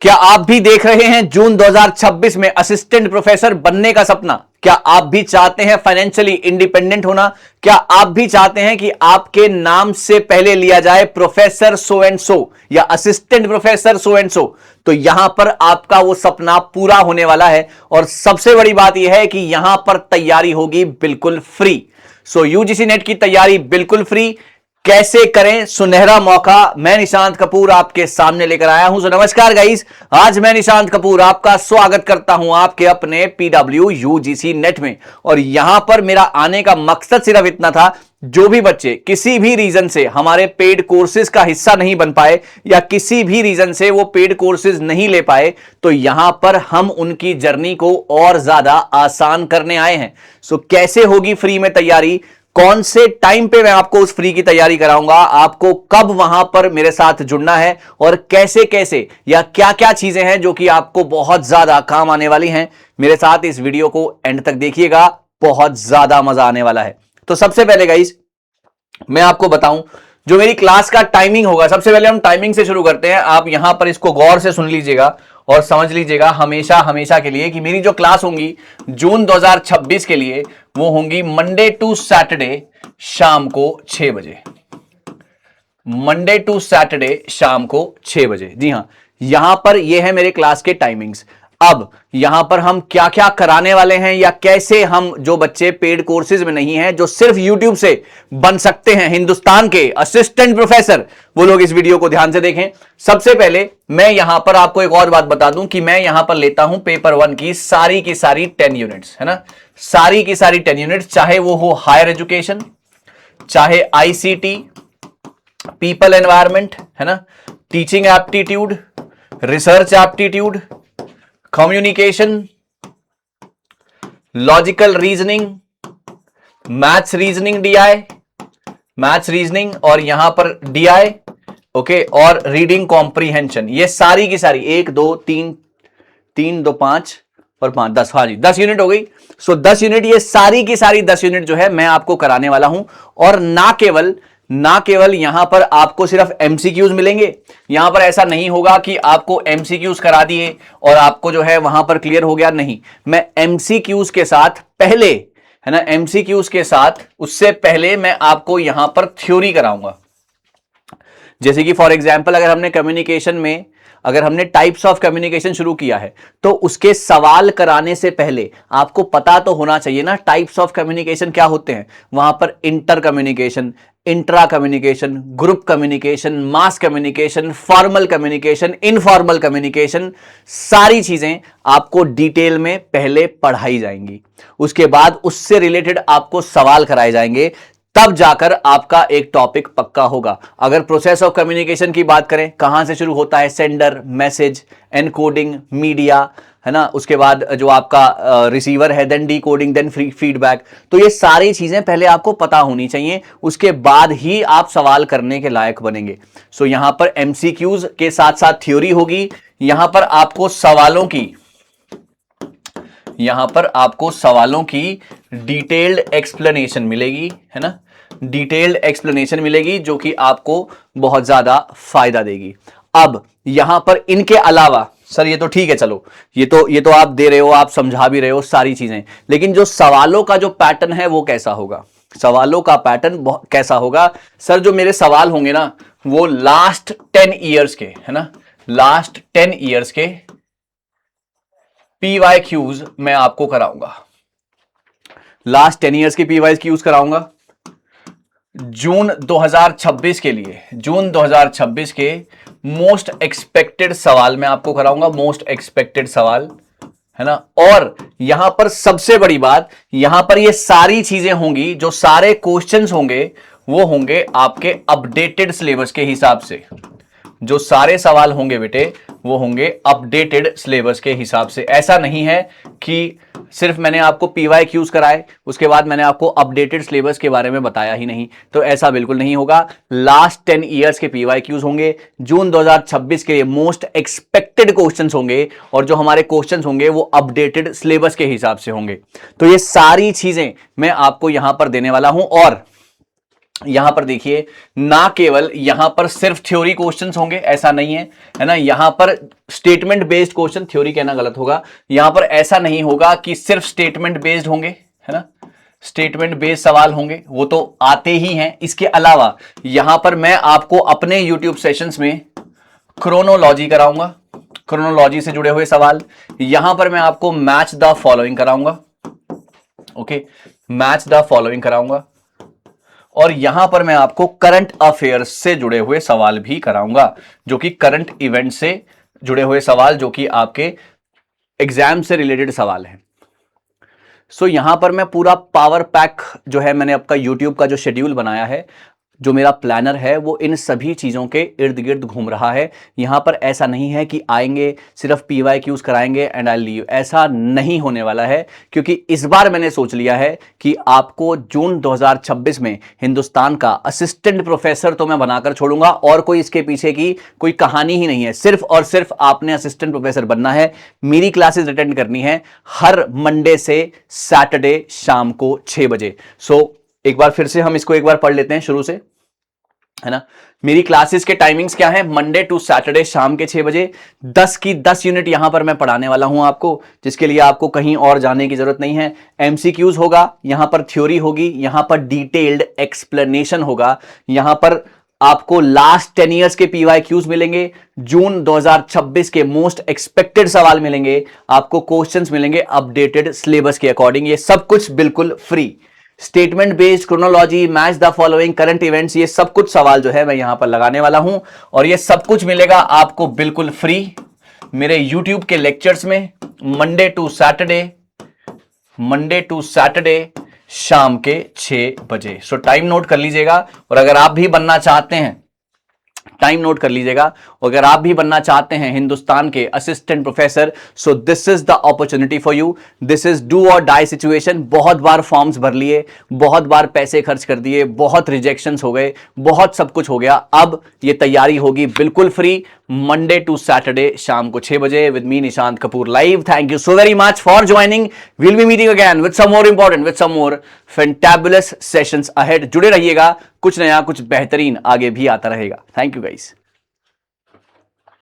क्या आप भी देख रहे हैं जून 2026 में असिस्टेंट प्रोफेसर बनने का सपना? क्या आप भी चाहते हैं फाइनेंशियली इंडिपेंडेंट होना? क्या आप भी चाहते हैं कि आपके नाम से पहले लिया जाए प्रोफेसर सो एंड सो या assistant professor so and so? तो यहां पर आपका वो सपना पूरा होने वाला है और सबसे बड़ी बात यह है कि यहां पर तैयारी होगी बिल्कुल फ्री। सो यूजीसी नेट की तैयारी बिल्कुल फ्री। कैसे करें? सुनहरा मौका मैं निशांत कपूर आपके सामने लेकर आया हूं। नमस्कार गाइस, आज मैं निशांत कपूर आपका स्वागत करता हूं आपके अपने पीडब्ल्यू यूजीसी नेट में। और यहां पर मेरा आने का मकसद सिर्फ इतना था, जो भी बच्चे किसी भी रीजन से हमारे पेड कोर्सेज का हिस्सा नहीं बन पाए या किसी भी रीजन से वो पेड कोर्सेज नहीं ले पाए, तो यहां पर हम उनकी जर्नी को और ज्यादा आसान करने आए हैं। सो कैसे होगी फ्री में तैयारी, कौन से टाइम पे मैं आपको उस फ्री की तैयारी कराऊंगा, आपको कब वहां पर मेरे साथ जुड़ना है और कैसे कैसे या क्या क्या चीजें हैं जो कि आपको बहुत ज्यादा काम आने वाली हैं, मेरे साथ इस वीडियो को एंड तक देखिएगा, बहुत ज्यादा मजा आने वाला है। तो सबसे पहले गाइस मैं आपको बताऊं जो मेरी क्लास का टाइमिंग होगा। सबसे पहले हम टाइमिंग से शुरू करते हैं। आप यहां पर इसको गौर से सुन लीजिएगा और समझ लीजिएगा हमेशा हमेशा के लिए कि मेरी जो क्लास होंगी जून 2026 के लिए वो होंगी मंडे टू सैटरडे शाम को 6 बजे। मंडे टू सैटरडे शाम को 6 बजे। जी हां, यहां पर ये है मेरे क्लास के टाइमिंग्स। अब यहां पर हम क्या क्या कराने वाले हैं या कैसे हम जो बच्चे पेड कोर्सेज में नहीं हैं, जो सिर्फ यूट्यूब से बन सकते हैं हिंदुस्तान के असिस्टेंट प्रोफेसर, वो लोग इस वीडियो को ध्यान से देखें। सबसे पहले मैं यहां पर आपको एक और बात बता दूं कि मैं यहां पर लेता हूं पेपर 1 की सारी 10 यूनिट्स, है ना, सारी की सारी 10 यूनिट्स, चाहे वो हो हायर एजुकेशन, चाहे आईसीटी, पीपल एनवायरमेंट, है ना, teaching aptitude, research aptitude, communication, logical reasoning, maths reasoning DI, maths reasoning और यहां पर डीआई, ओके, और रीडिंग कॉम्प्रीहेंशन। ये सारी की सारी 1 2 3 3 2 5 और 5 10, हाँ जी 10 यूनिट हो गई। सो 10 यूनिट, ये सारी की सारी 10 यूनिट जो है मैं आपको कराने वाला हूं। और ना केवल यहां पर आपको सिर्फ एमसीक्यूज मिलेंगे। यहां पर ऐसा नहीं होगा कि आपको एमसीक्यूज करा दिए और आपको जो है वहां पर क्लियर हो गया, नहीं। मैं एमसीक्यूज के साथ पहले, है ना, एमसीक्यूज के साथ उससे पहले मैं आपको यहां पर थ्योरी कराऊंगा। जैसे कि फॉर एग्जांपल अगर हमने टाइप्स ऑफ कम्युनिकेशन शुरू किया है, तो उसके सवाल कराने से पहले आपको पता तो होना चाहिए ना टाइप्स ऑफ कम्युनिकेशन क्या होते हैं। वहां पर inter communication, intra communication, group communication, mass communication, formal communication, informal communication, सारी चीजें आपको डिटेल में पहले पढ़ाई जाएंगी। उसके बाद उससे रिलेटेड आपको सवाल कराए जाएंगे, तब जाकर आपका एक टॉपिक पक्का होगा। अगर प्रोसेस ऑफ कम्युनिकेशन की बात करें, कहां से शुरू होता है, सेंडर, मैसेज, एनकोडिंग, मीडिया, है ना, उसके बाद जो आपका रिसीवर है, देन डीकोडिंग, देन फीडबैक। तो ये सारी चीजें पहले आपको पता होनी चाहिए, उसके बाद ही आप सवाल करने के लायक बनेंगे। सो यहां पर एमसीक्यूज के साथ साथ थ्योरी होगी। यहां पर आपको सवालों की डिटेल्ड एक्सप्लेनेशन मिलेगी, है ना, डिटेल्ड एक्सप्लेनेशन मिलेगी जो कि आपको बहुत ज्यादा फायदा देगी। अब यहां पर इनके अलावा, सर ये तो ठीक है, चलो ये तो आप दे रहे हो, आप समझा भी रहे हो सारी चीजें, लेकिन जो सवालों का जो पैटर्न है वो कैसा होगा? सवालों का पैटर्न कैसा होगा? सर जो मेरे सवाल होंगे ना वो लास्ट 10 ईयर्स के, है ना, लास्ट 10 ईयर्स के पीवाईक्यूज मैं आपको कराऊंगा। लास्ट 10 ईयर्स के पीवाईक्यूज कराऊंगा जून 2026 के लिए। जून 2026 के मोस्ट एक्सपेक्टेड सवाल मैं आपको कराऊंगा, मोस्ट एक्सपेक्टेड सवाल, है ना। और यहां पर सबसे बड़ी बात, यहां पर ये सारी चीजें होंगी, जो सारे क्वेश्चंस होंगे वो होंगे आपके अपडेटेड सिलेबस के हिसाब से। जो सारे सवाल होंगे बेटे वो होंगे अपडेटेड सिलेबस के हिसाब से। ऐसा नहीं है कि सिर्फ मैंने आपको पीवाईक्यूज कराए उसके बाद मैंने आपको अपडेटेड सिलेबस के बारे में बताया ही नहीं, तो ऐसा बिल्कुल नहीं होगा। लास्ट 10 ईयर्स के पीवाईक्यूज होंगे, जून 2026 के लिए मोस्ट एक्सपेक्टेड क्वेश्चंस होंगे, और जो हमारे क्वेश्चंस होंगे वो अपडेटेड सिलेबस के हिसाब से होंगे। तो ये सारी चीजें मैं आपको यहां पर देने वाला हूं। और यहां पर देखिए, ना केवल यहां पर सिर्फ थ्योरी क्वेश्चंस होंगे, ऐसा नहीं है ना। यहां पर स्टेटमेंट बेस्ड क्वेश्चन, थ्योरी कहना गलत होगा, यहां पर ऐसा नहीं होगा कि सिर्फ स्टेटमेंट बेस्ड होंगे, है ना। स्टेटमेंट बेस्ड सवाल होंगे, वो तो आते ही हैं। इसके अलावा यहां पर मैं आपको अपने YouTube सेशंस में क्रोनोलॉजी कराऊंगा, क्रोनोलॉजी से जुड़े हुए सवाल। यहां पर मैं आपको मैच द फॉलोइंग कराऊंगा, ओके, मैच द फॉलोइंग कराऊंगा। और यहां पर मैं आपको करंट अफेयर्स से जुड़े हुए सवाल भी कराऊंगा, जो कि करंट इवेंट से जुड़े हुए सवाल, जो कि आपके एग्जाम से रिलेटेड सवाल हैं। सो यहां पर मैं पूरा पावर पैक जो है, मैंने आपका यूट्यूब का जो शेड्यूल बनाया है, जो मेरा प्लानर है, वो इन सभी चीज़ों के इर्द गिर्द घूम रहा है। यहां पर ऐसा नहीं है कि आएंगे सिर्फ PYQs कराएंगे एंड आई लीव, ऐसा नहीं होने वाला है। क्योंकि इस बार मैंने सोच लिया है कि आपको जून 2026 में हिंदुस्तान का असिस्टेंट प्रोफेसर तो मैं बनाकर छोड़ूंगा, और कोई इसके पीछे की कोई कहानी ही नहीं है। सिर्फ और सिर्फ आपने असिस्टेंट प्रोफेसर बनना है, मेरी क्लासेस अटेंड करनी है हर मंडे से सैटरडे शाम को 6 बजे। सो एक बार फिर से हम इसको एक बार पढ़ लेते हैं शुरू से, है ना। मेरी क्लासेस के टाइमिंग्स क्या हैं? मंडे टू सैटरडे शाम के 6 बजे 10 की 10 यूनिट यहां पर मैं पढ़ाने वाला हूं आपको, जिसके लिए आपको कहीं और जाने की जरूरत नहीं है। MCQs होगा, यहां पर थ्योरी होगी, यहां पर डिटेल्ड एक्सप्लेनेशन होगा, यहां पर आपको लास्ट 10 इयर्स के PYQs मिलेंगे, जून 2026 के मोस्ट एक्सपेक्टेड सवाल मिलेंगे, आपको क्वेश्चंस मिलेंगे अपडेटेड सिलेबस के अकॉर्डिंग। ये सब कुछ बिल्कुल free. Statement based, chronology, match the following, current events, ये सब कुछ सवाल जो है मैं यहां पर लगाने वाला हूं, और ये सब कुछ मिलेगा आपको बिल्कुल फ्री मेरे YouTube के लेक्चर्स में, मंडे टू सैटरडे शाम के 6 बजे। सो टाइम नोट कर लीजिएगा। और अगर आप भी बनना चाहते हैं, टाइम नोट कर लीजिएगा, अगर आप भी बनना चाहते हैं हिंदुस्तान के assistant professor, so this is the opportunity for you. This is do और डाई सिचुएशन। बहुत बार फॉर्म्स भर लिए, बहुत बार पैसे खर्च कर दिए, बहुत रिजेक्शंस हो गए, बहुत सब कुछ हो गया। अब ये तैयारी होगी बिल्कुल फ्री, मंडे टू सैटरडे शाम को 6 बजे with me Nishant Kapoor live. Thank you so very much for joining. Will be meeting again with some more important, with some more fantabulous sessions ahead. जुड़े रहिएगा, कुछ नया, कुछ बेहतरीन आगे भी आता रहेगा। Thank you guys.